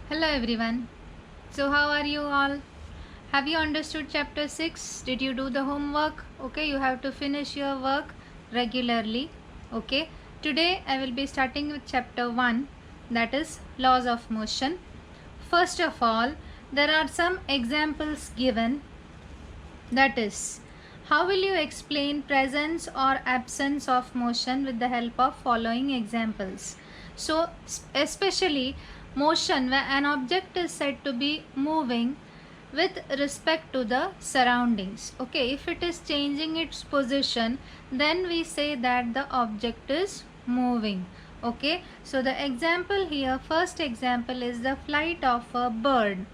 Hello everyone. So how are you all? Have you understood chapter 6? Did you do the homework? Okay, you have to finish your work regularly. Okay. Today I will be starting with chapter 1, that is laws of motion. First of all, there are some examples given, that is, how will you explain presence or absence of motion with the help of following examples? So, especially motion where an object is said to be moving with respect to the surroundings. Okay, if it is changing its position, then we say that the object is moving. Okay, so the example here, first example is the flight of a bird.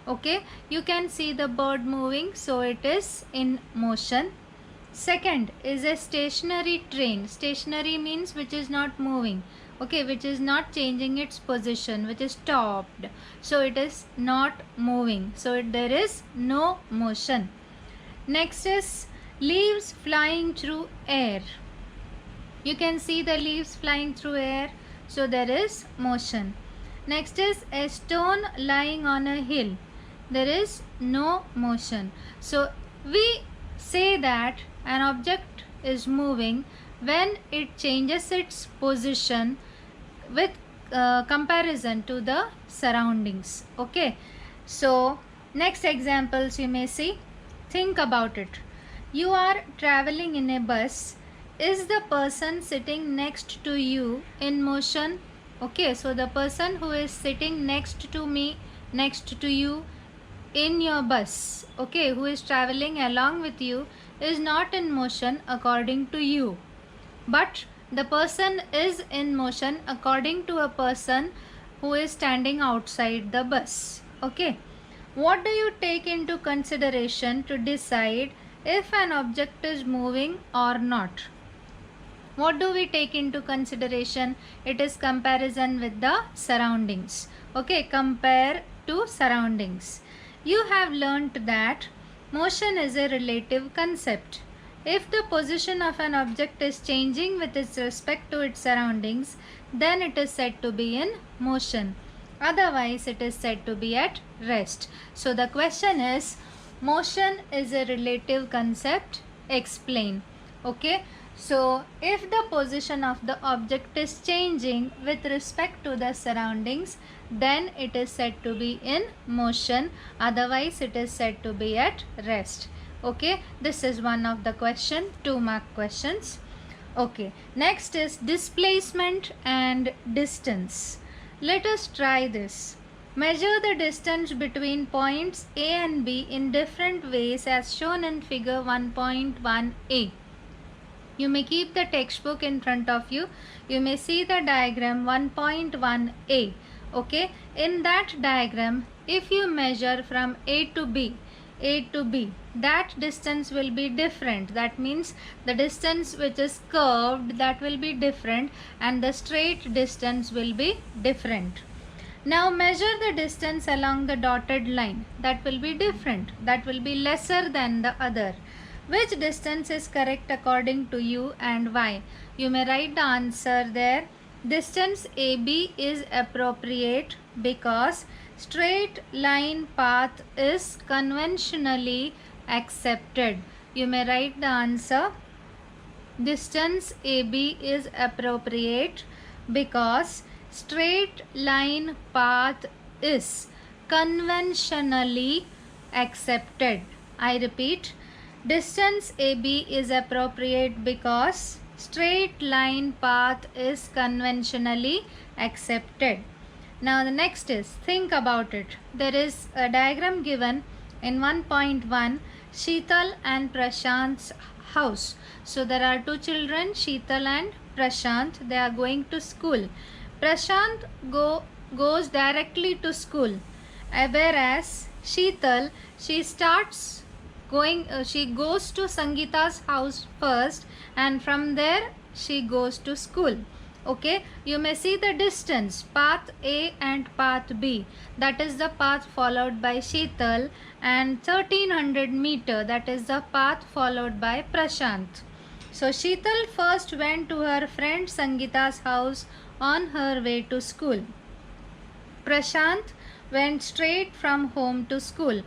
Okay, you can see the bird moving, so it is in motion. Second is a stationary train. Stationary means which is not moving, okay, which is not changing its position, which is stopped, so it is not moving, so there is no motion. Next is leaves flying through air. You can see the leaves flying through air, so there is motion. Next is a stone lying on a hill. There is no motion. So we say that an object is moving when it changes its position with comparison to the surroundings. Okay, so next examples you may see. Think about it. You are traveling in a bus. Is the person sitting next to you in motion? Okay, so the person who is sitting next to me, next to you in your bus, okay, who is traveling along with you, is not in motion according to you, but the person is in motion according to a person who is standing outside the bus. Okay, what do you take into consideration to decide if an object is moving or not? What do we take into consideration? It is comparison with the surroundings. Okay, compare to surroundings. You have learnt that motion is a relative concept. If the position of an object is changing with its respect to its surroundings, then it is said to be in motion. Otherwise, it is said to be at rest. So the question is, motion is a relative concept. Explain. Okay. So if the position of the object is changing with respect to the surroundings, then it is said to be in motion. Otherwise, it is said to be at rest. Okay, this is one of the question, 2-mark questions. Okay, next is displacement and distance. Let us try this. Measure the distance between points A and B in different ways as shown in figure 1.1a. You may keep the textbook in front of you. You may see the diagram 1.1a. Okay, in that diagram, if you measure from A to B, that distance will be different. That means the distance which is curved, that will be different, and the straight distance will be different. Now measure the distance along the dotted line. That will be different. That will be lesser than the other. Which distance is correct according to you and why? You may write the answer there. Distance AB is appropriate because straight line path is conventionally accepted. You may write the answer. Distance AB is appropriate because straight line path is conventionally accepted. I repeat, distance AB is appropriate because straight line path is conventionally accepted. Now the next is, think about it. There is a diagram given in 1.1, Sheetal and Prashant's house. So there are two children, Sheetal and Prashant. They are going to school. Prashant goes directly to school, whereas Sheetal, she goes to Sangeeta's house first, and from there she goes to school. Okay, you may see the distance, path A and path B. That is the path followed by Sheetal, and 1300 meter, that is the path followed by Prashant. So Sheetal first went to her friend Sangeeta's house on her way to school. Prashant went straight from home to school.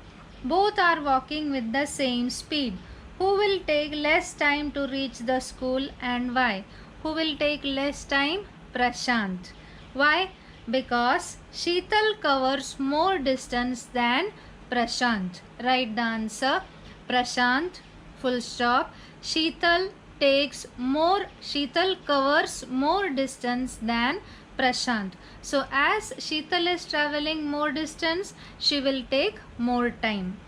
Both are walking with the same speed. Who will take less time to reach the school and why? Who will take less time? Prashant. Why? Because Sheetal covers more distance than Prashant. Write the answer. Prashant, full stop. Sheetal covers more distance than Prashant. So as Sheetal is traveling more distance, she will take more time.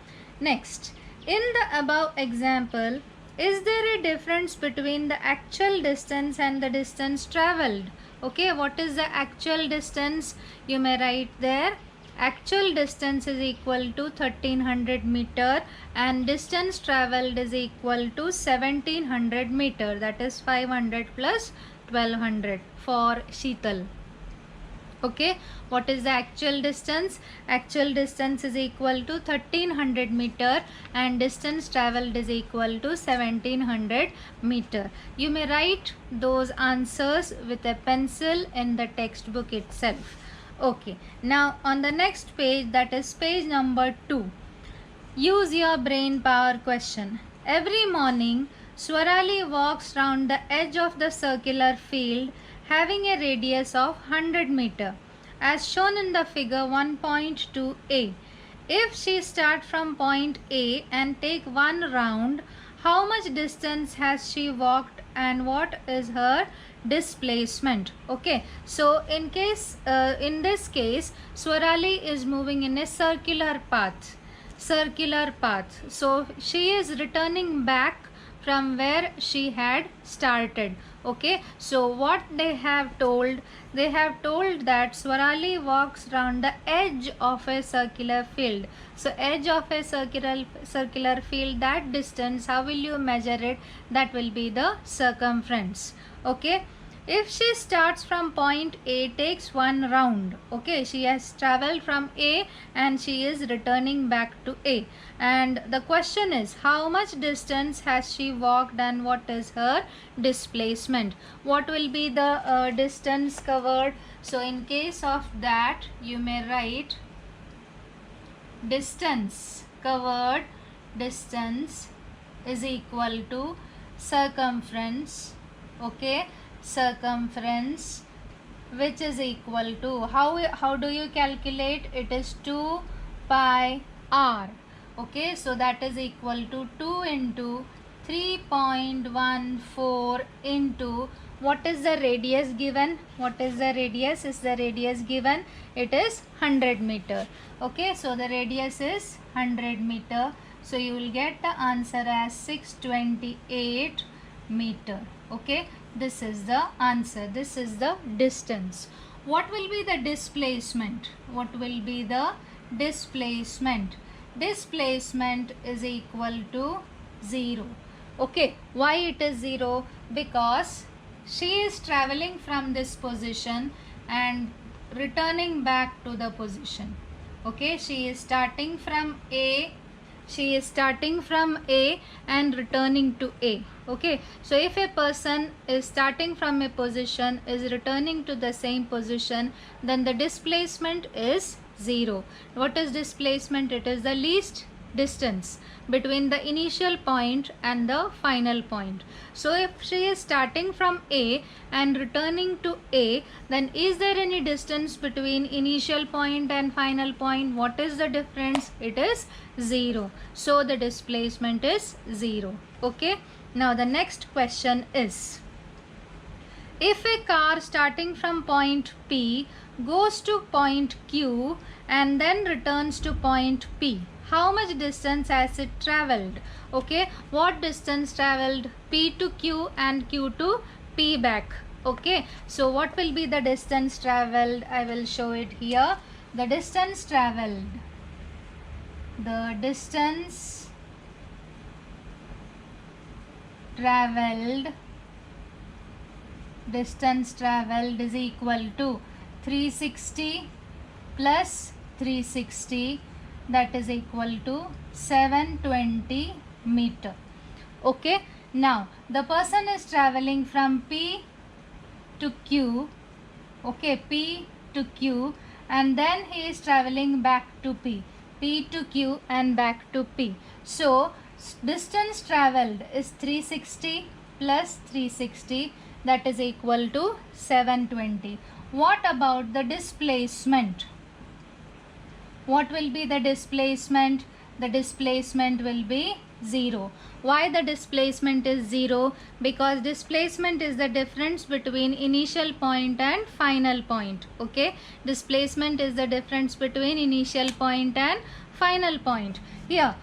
Next, in the above example, is there a difference between the actual distance and the distance traveled? Okay, what is the actual distance? You may write there. Actual distance is equal to 1300 meter and distance traveled is equal to 1700 meter, that is 500 plus 1200 for Sheetal. Okay, what is the actual distance? Actual distance is equal to 1300 meter and distance traveled is equal to 1700 meter. You may write those answers with a pencil in the textbook itself. Okay, now on the next page, that is page number 2. Use your brain power question. Every morning, Swarali walks round the edge of the circular field having a radius of 100 meter as shown in the figure 1.2a. If she starts from point A and take one round, how much distance has she walked and what is her displacement? Okay, so in this case, Swarali is moving in a circular path. So she is returning back from where she had started. Okay, so what they have told that Swarali walks round the edge of a circular field. So edge of a circular field, that distance, how will you measure it? That will be the circumference. Okay, if she starts from point A, takes one round. Okay, she has traveled from A and she is returning back to A. And the question is, how much distance has she walked and what is her displacement? What will be the distance covered? So in case of that, you may write distance covered, distance is equal to circumference. Okay, circumference, which is equal to, how do you calculate? It is 2 pi r. Okay, so that is equal to 2 into 3.14 into, what is the radius given? What is the radius? Is the radius given? It is 100 meter. Okay, so the radius is 100 meter. So you will get the answer as 628 meter. Okay, this is the answer. This is the distance. What will be the displacement? What will be the displacement? Displacement is equal to 0. Okay, why it is 0? Because she is traveling from this position and returning back to the position. Okay, she is starting from A and returning to A. Okay, so if a person is starting from a position, is returning to the same position, then the displacement is 0. What is displacement? It is the least distance between the initial point and the final point. So if she is starting from A and returning to A, then is there any distance between initial point and final point? What is the difference? It is 0. So the displacement is 0. Okay, now the next question is, if a car starting from point P goes to point Q and then returns to point P, how much distance has it traveled? Okay, what distance traveled? P to Q and Q to P back. Okay, so what will be the distance traveled? I will show it here. The distance traveled is equal to 360 plus 360, that is equal to 720 meter. Okay, now the person is traveling from P to Q. Okay, P to Q, and then he is traveling back to P to Q and back to P. So distance traveled is 360 plus 360, that is equal to 720. What about the displacement? What will be the displacement? The displacement will be 0. Why the displacement is 0? Because displacement is the difference between initial point and final point. Okay, displacement is the difference between initial point and final point. Here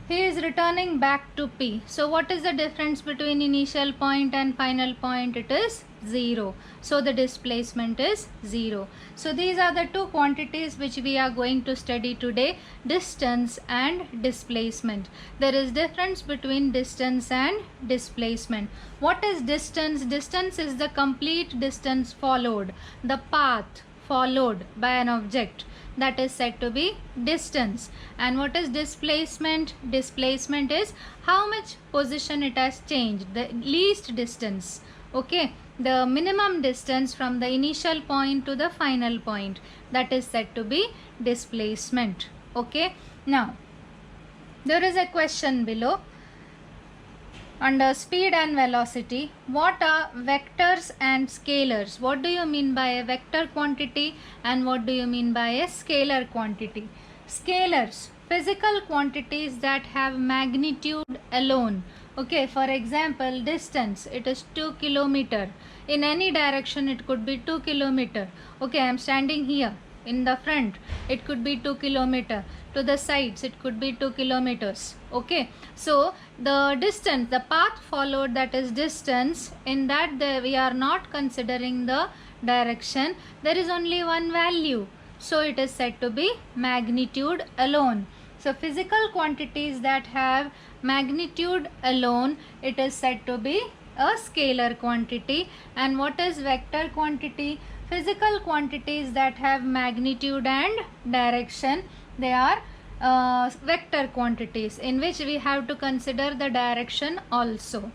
he is returning back to P. So what is the difference between initial point and final point? It is 0. So the displacement is 0. So these are the two quantities which we are going to study today, distance and displacement. There is difference between distance and displacement. What is distance? Distance is the complete distance followed, the path followed by an object, that is said to be distance. And what is displacement? Displacement is how much position it has changed, the least distance. Okay, the minimum distance from the initial point to the final point, that is said to be displacement. Okay, now there is a question below. Under speed and velocity, what are vectors and scalars? What do you mean by a vector quantity and what do you mean by a scalar quantity? Scalars, physical quantities that have magnitude alone. Okay, for example, distance, it is 2 kilometer. In any direction it could be 2 kilometer. Okay, I am standing here in the front, it could be 2 kilometer. To the sides it could be 2 kilometers. Okay, so the distance, the path followed, that is distance, in that we are not considering the direction, there is only one value, so it is said to be magnitude alone. So physical quantities that have magnitude alone, it is said to be a scalar quantity. And what is vector quantity? Physical quantities that have magnitude and direction, they are vector quantities, in which we have to consider the direction also.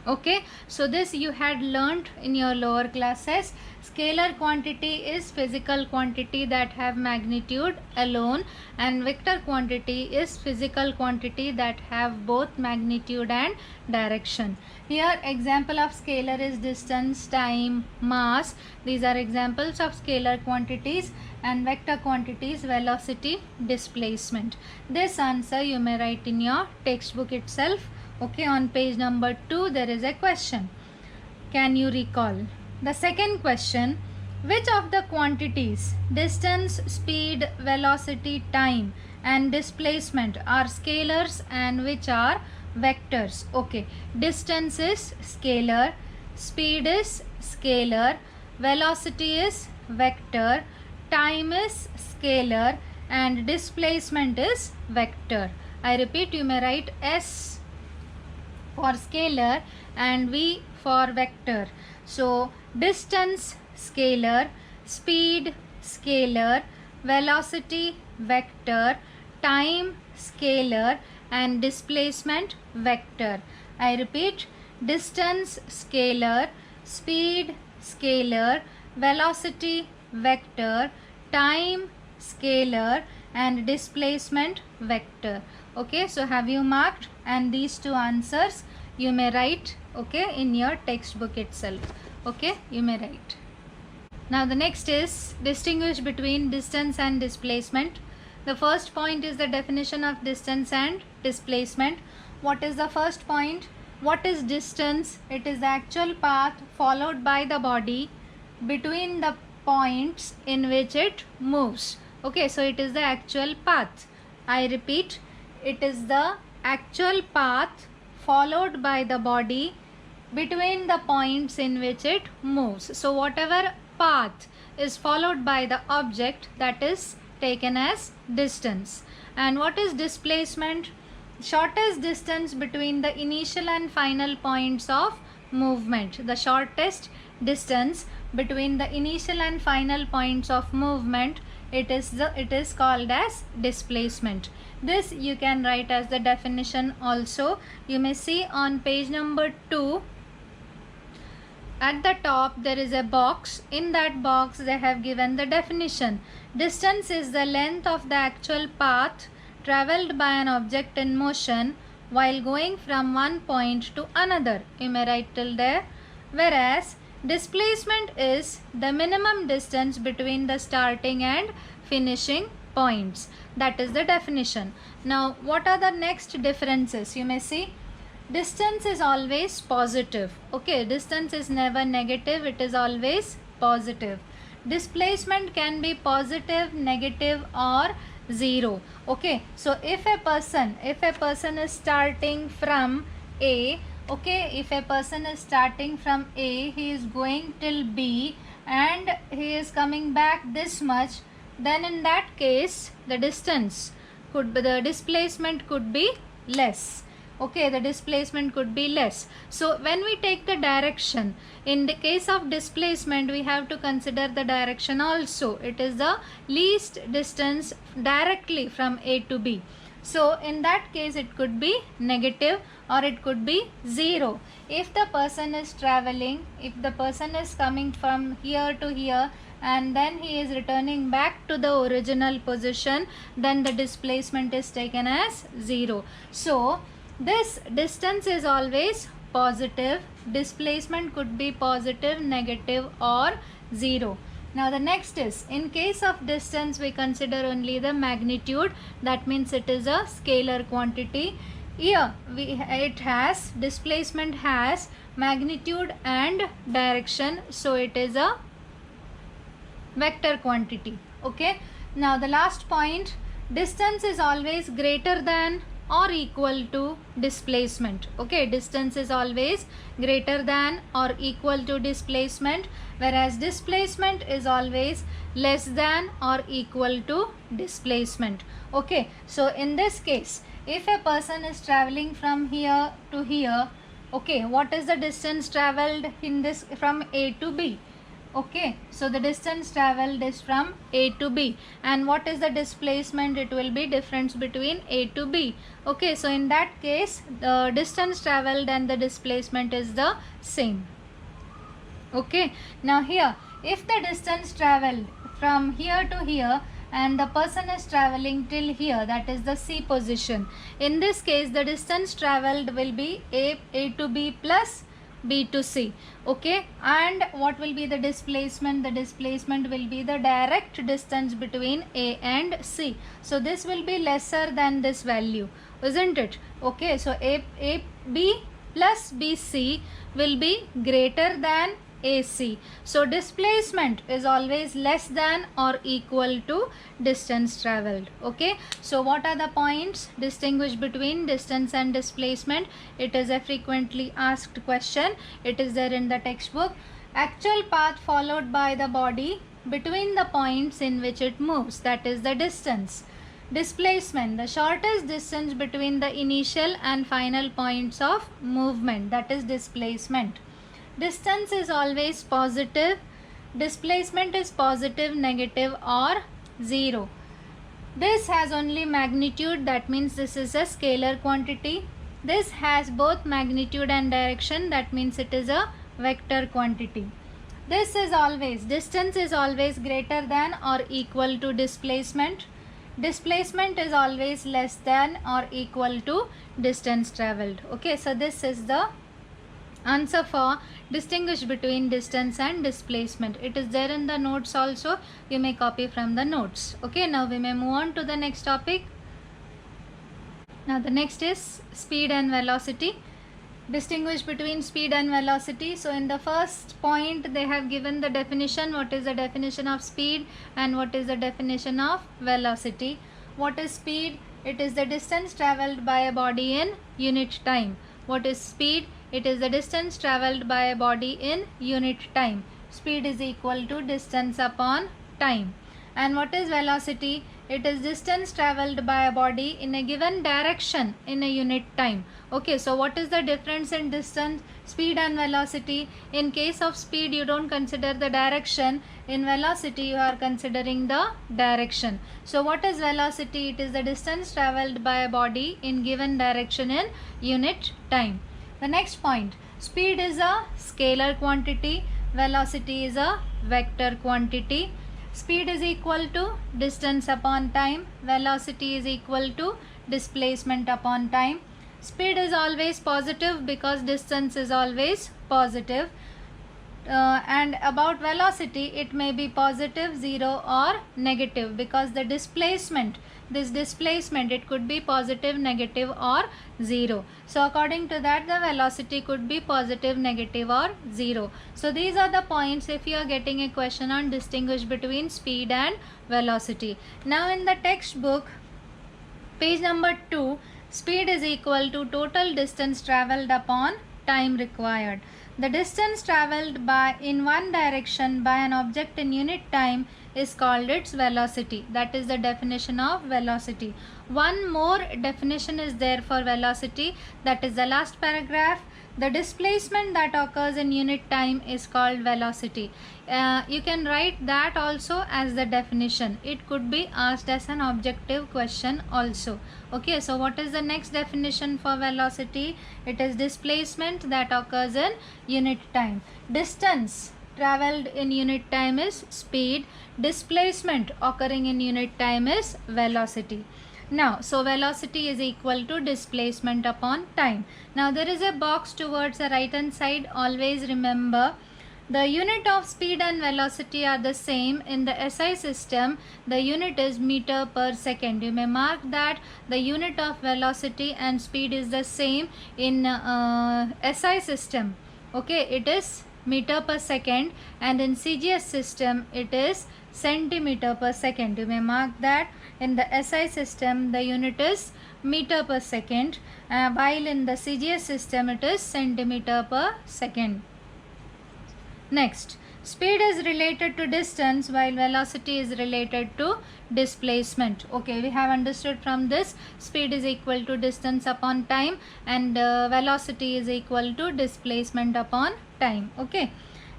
Okay, so this you had learnt in your lower classes. Scalar quantity is physical quantity that have magnitude alone, and vector quantity is physical quantity that have both magnitude and direction. Here example of scalar is distance, time, mass. These are examples of scalar quantities. And vector quantities, velocity, displacement. This answer you may write in your textbook itself. Okay, on page number 2 there is a question. Can you recall? The second question, which of the quantities, distance, speed, velocity, time and displacement are scalars and which are vectors? Okay, distance is scalar, speed is scalar, velocity is vector, time is scalar and displacement is vector. I repeat, you may write S for scalar and V for vector. So distance scalar, speed scalar, velocity vector, time scalar and displacement vector. I repeat, distance scalar, speed scalar, velocity vector, time scalar and displacement vector. Okay, so have you marked? And these two answers you may write, okay, in your textbook itself. Okay, you may write. Now the next is distinguish between distance and displacement. The first point is the definition of distance and displacement. What is the first point? What is distance? It is the actual path followed by the body between the points in which it moves. Okay, so it is the actual path. I repeat, it is the actual path followed by the body between the points in which it moves. So whatever path is followed by the object, that is taken as distance. And what is displacement? Shortest distance between the initial and final points of movement. The shortest distance between the initial and final points of movement, it is called as displacement. This you can write as the definition also. You may see on page number 2. at the top there is a box. In that box they have given the definition. Distance is the length of the actual path traveled by an object in motion while going from one point to another. You may write till there. Whereas displacement is the minimum distance between the starting and finishing points. That is the definition. Now what are the next differences? You may see distance is always positive. Okay, distance is never negative, it is always positive. Displacement can be positive, negative or zero. Okay, so if a person is starting from A, okay, if a person is starting from A, he is going till B and he is coming back this much, then in that case the displacement could be less. Okay, the displacement could be less. So when we take the direction, in the case of displacement we have to consider the direction also. It is the least distance directly from A to B. So in that case it could be negative or it could be zero. If the person is traveling, if the person is coming from here to here and then he is returning back to the original position, then the displacement is taken as zero. So this distance is always positive. Displacement could be positive, negative or zero. Now the next is, in case of distance we consider only the magnitude. That means it is a scalar quantity. Here displacement has magnitude and direction, so it is a vector quantity. Okay, now the last point, distance is always greater than or equal to displacement. Okay, distance is always greater than or equal to displacement, whereas displacement is always less than or equal to displacement. Okay, so in this case, if a person is traveling from here to here, okay, what is the distance traveled in this from A to B? Okay, so the distance traveled is from A to B, and what is the displacement? It will be difference between A to B. Okay, so in that case the distance traveled and the displacement is the same. Okay, now here if the distance traveled from here to here and the person is traveling till here, that is the C position, in this case the distance traveled will be A to B plus B to C. Okay, and what will be the displacement? The displacement will be the direct distance between A and C. So this will be lesser than this value, isn't it? Okay, so AB plus BC will be greater than AC. So displacement is always less than or equal to distance traveled. Okay, so what are the points? Distinguish between distance and displacement. It is a frequently asked question. It is there in the textbook. Actual path followed by the body between the points in which it moves, that is the distance. Displacement, the shortest distance between the initial and final points of movement, that is displacement. Distance is always positive. Displacement is positive, negative or zero. This has only magnitude, that means this is a scalar quantity. This has both magnitude and direction, that means it is a vector quantity. This is always, distance is always greater than or equal to displacement. Displacement is always less than or equal to distance traveled. Okay, so this is the answer for distinguish between distance and displacement. It is there in the notes also. You may copy from the notes. Okay, now we may move on to the next topic. Now the next is speed and velocity. Distinguish between speed and velocity. So in the first point they have given the definition. What is the definition of speed and what is the definition of velocity? What is speed? It is the distance traveled by a body in unit time. What is speed? It is the distance traveled by a body in unit time. Speed is equal to distance upon time. And what is velocity? It is distance traveled by a body in a given direction in a unit time. Okay, so what is the difference in distance, speed and velocity? In case of speed you don't consider the direction. In velocity you are considering the direction. So what is velocity? It is the distance traveled by a body in given direction in unit time. The next point, Speed is a scalar quantity, velocity is a vector quantity. Speed is equal to distance upon time, velocity is equal to displacement upon time. Speed is always positive because distance is always positive. And about velocity, it may be positive, 0 or negative, because the displacement, this displacement, it could be positive, negative or 0. So according to that, the velocity could be positive, negative or 0. So these are the points if you are getting a question on distinguish between speed and velocity. Now in the textbook, page number 2, speed is equal to total distance travelled upon time required. The distance travelled by in one direction by an object in unit time is called its velocity. That is the definition of velocity. One more definition is there for velocity, that is the last paragraph. The displacement that occurs in unit time is called velocity. You can write that also as the definition. It could be asked as an objective question also. Okay, so what is the next definition for velocity? It is displacement that occurs in unit time. Distance travelled in unit time is speed. Displacement occurring in unit time is velocity. Now, so velocity is equal to displacement upon time. Now, there is a box towards the right hand side. Always remember, the unit of speed and velocity are the same. In the SI system, the unit is meter per second. You may mark that the unit of velocity and speed is the same in SI system. Okay, it is meter per second, and in CGS system it is centimeter per second. You may mark that in the SI system the unit is meter per second, while in the CGS system it is centimeter per second. Next, speed is related to distance while velocity is related to displacement. Okay, we have understood from this, speed is equal to distance upon time and velocity is equal to displacement upon time. Okay,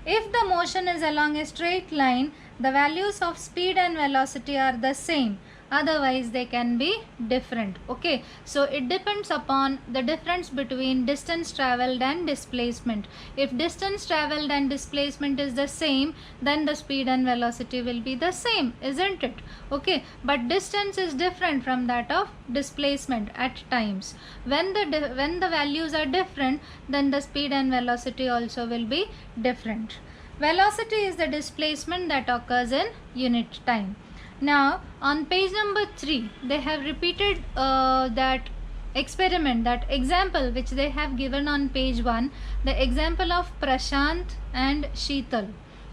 if the motion is along a straight line, the values of speed and velocity are the same, otherwise they can be different. Okay, so it depends upon the difference between distance travelled and displacement. If distance travelled and displacement is the same, then the speed and velocity will be the same, isn't it? Okay, but distance is different from that of displacement at times. When the values are different, then the speed and velocity also will be different. Velocity is the displacement that occurs in unit time. Now on page number 3, they have repeated that experiment, that example which they have given on page 1, the example of Prashant and Sheetal.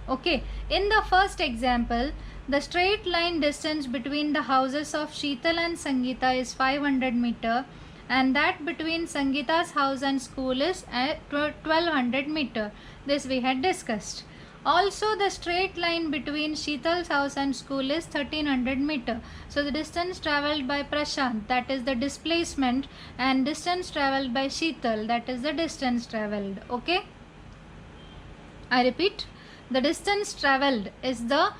Okay, in the first example, the straight line distance between the houses of Sheetal and Sangeeta is 500 meter, and that between Sangeeta's house and school is 1200 meter. This we had discussed. Also, the straight line between Sheetal's house and school is 1300 meter. So the distance travelled by Prashant, that is the displacement, and distance travelled by Sheetal, that is the distance travelled. Okay, I repeat, the distance travelled is the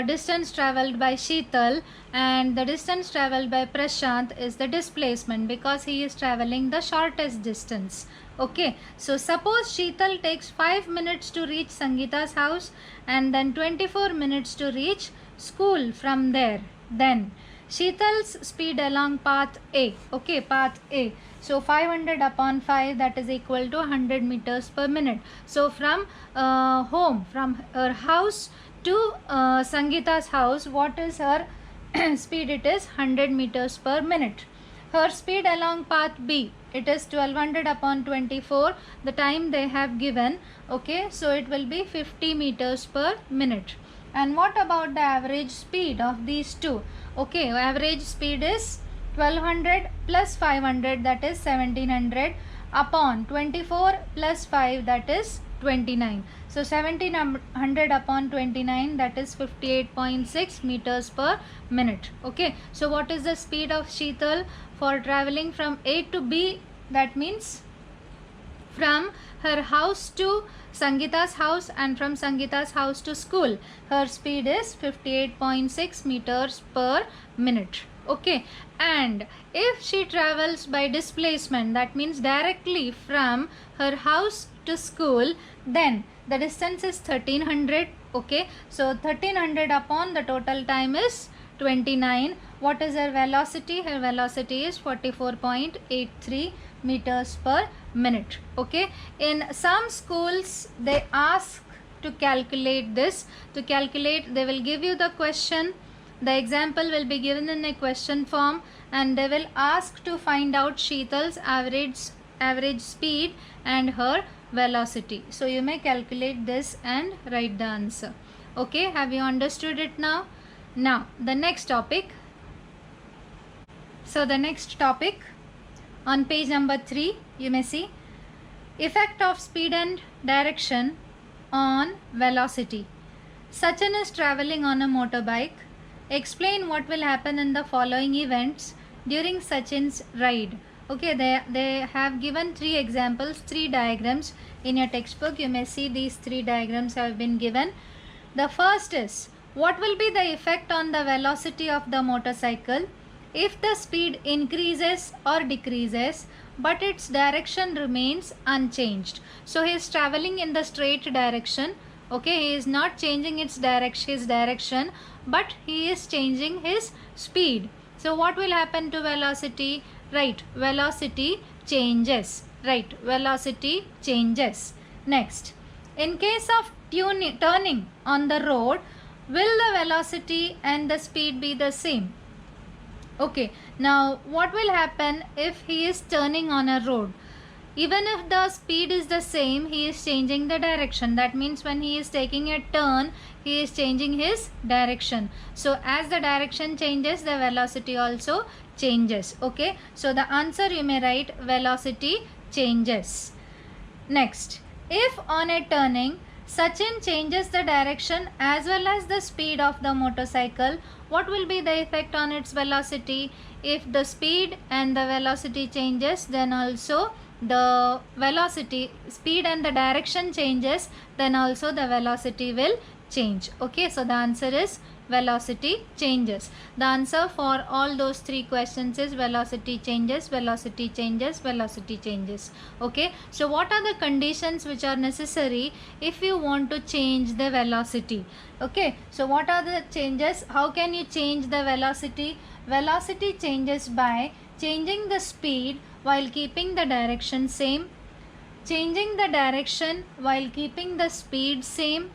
distance travelled by Sheetal, and the distance travelled by Prashant is the displacement, because he is travelling the shortest distance. Okay, so suppose Sheetal takes 5 minutes to reach Sangeeta's house and then 24 minutes to reach school from there. Then Sheetal's speed along path A. Okay, path A. So 500 upon 5, that is equal to 100 meters per minute. So from home, from her house to Sangeeta's house, what is her speed? It is 100 meters per minute. Her speed along path B, it is 1200 upon 24, the time they have given. Okay, so it will be 50 meters per minute. And what about the average speed of these two? Okay, average speed is 1200 plus 500, that is 1700, upon 24 plus 5, that is 29. So 1700 upon 29, that is 58.6 meters per minute. Okay, so what is the speed of Sheetal for travelling from A to B? That means from her house to Sangeeta's house and from Sangeeta's house to school, her speed is 58.6 meters per minute. Okay, and if she travels by displacement, that means directly from her house to school, then the distance is 1300. Okay, so 1300 upon the total time is 29. What is her velocity? Her velocity is 44.83 meters per minute. Okay, in some schools they ask to calculate this. To calculate, they will give you the question. The example will be given in a question form, and they will ask to find out Sheetal's average speed and her velocity. So you may calculate this and write the answer. Okay, have you understood it now? Now the next topic. So the next topic on page number 3, you may see effect of speed and direction on velocity. Sachin is traveling on a motorbike. Explain what will happen in the following events during Sachin's ride. Okay, they have given 3 examples, 3 diagrams in your textbook. You may see these 3 diagrams have been given. The first is, what will be the effect on the velocity of the motorcycle if the speed increases or decreases but its direction remains unchanged? So he is traveling in the straight direction. Okay, he is not changing his direction, but he is changing his speed. So what will happen to velocity? Right, velocity changes. Right, velocity changes. Next, in case of turning on the road, will the velocity and the speed be the same? Okay, now what will happen if he is turning on a road? Even if the speed is the same, he is changing the direction. That means when he is taking a turn, he is changing his direction. So as the direction changes, the velocity also changes. Okay, so the answer you may write velocity changes. Next, if on a turning Sachin changes the direction as well as the speed of the motorcycle, what will be the effect on its velocity? If the speed and the velocity changes, then also the velocity, speed and the direction changes, then also the velocity will change. Okay, so the answer is velocity changes. The answer for all those 3 questions is velocity changes, velocity changes, velocity changes. Okay, so what are the conditions which are necessary if you want to change the velocity? Okay, so what are the changes? How can you change the velocity? Velocity changes by changing the speed while keeping the direction same, changing the direction while keeping the speed same,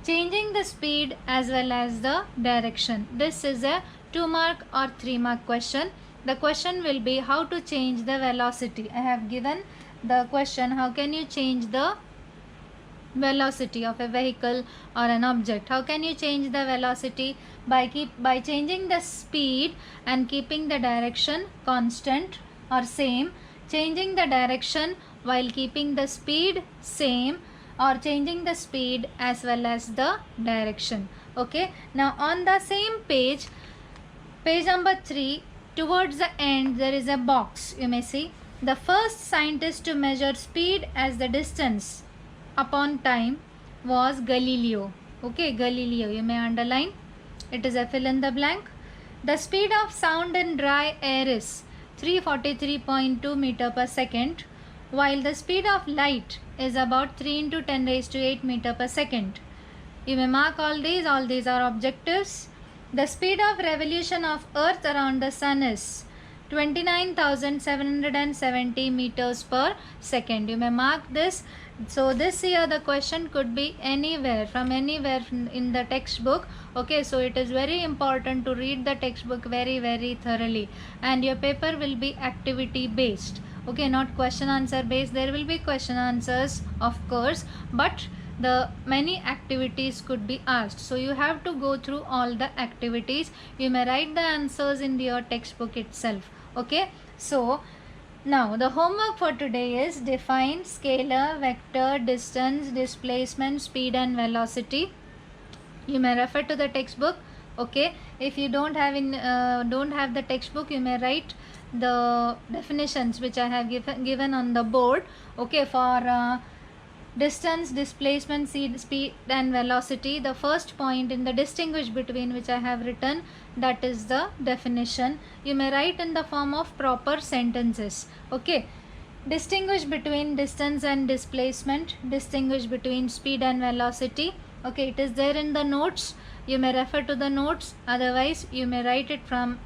changing the speed as well as the direction. This is a 2 mark or 3 mark question. The question will be how to change the velocity. I have given the question, how can you change the velocity of a vehicle or an object? How can you change the velocity? By changing the speed and keeping the direction constant or same, changing the direction while keeping the speed same, or changing the speed as well as the direction. Okay, now on the same page number 3, towards the end there is a box. You may see the first scientist to measure speed as the distance upon time was Galileo. Okay, Galileo, you may underline, it is a fill in the blank. The speed of sound in dry air is 343.2 meter per second, while the speed of light is about 3 into 10 raised to 8 meter per second. You may mark all these are objectives. The speed of revolution of earth around the sun is 29,770 meters per second. You may mark this. So this here the question could be anywhere, from anywhere in the textbook. Okay, so it is very important to read the textbook very thoroughly, and your paper will be activity based. Okay, not question answer based. There will be question answers of course, but the many activities could be asked, so you have to go through all the activities. You may write the answers in your textbook itself. Okay, so now the homework for today is define scalar, vector, distance, displacement, speed and velocity. You may refer to the textbook. Okay, if you don't have the textbook, you may write the definitions which I have given on the board. Okay, for distance, displacement, speed and velocity. The first point in the distinguish between, which I have written, that is the definition. You may write in the form of proper sentences. Okay, distinguish between distance and displacement, distinguish between speed and velocity. Okay, it is there in the notes. You may refer to the notes, otherwise you may write it from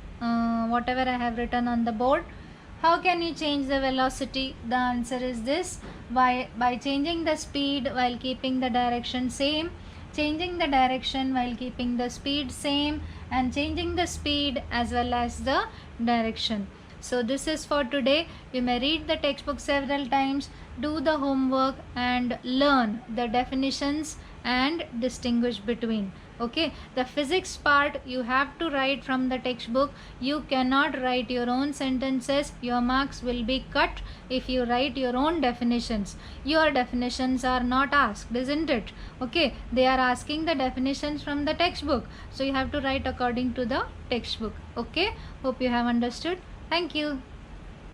whatever I have written on the board. How can you change the velocity? The answer is this: by changing the speed while keeping the direction same, changing the direction while keeping the speed same, and changing the speed as well as the direction. So this is for today. You may read the textbook several times, do the homework and learn the definitions and distinguish between. Okay, the physics part you have to write from the textbook. You cannot write your own sentences. Your marks will be cut if you write your own definitions. Your definitions are not asked, isn't it? Okay, they are asking the definitions from the textbook, so you have to write according to the textbook. Okay, hope you have understood. Thank you.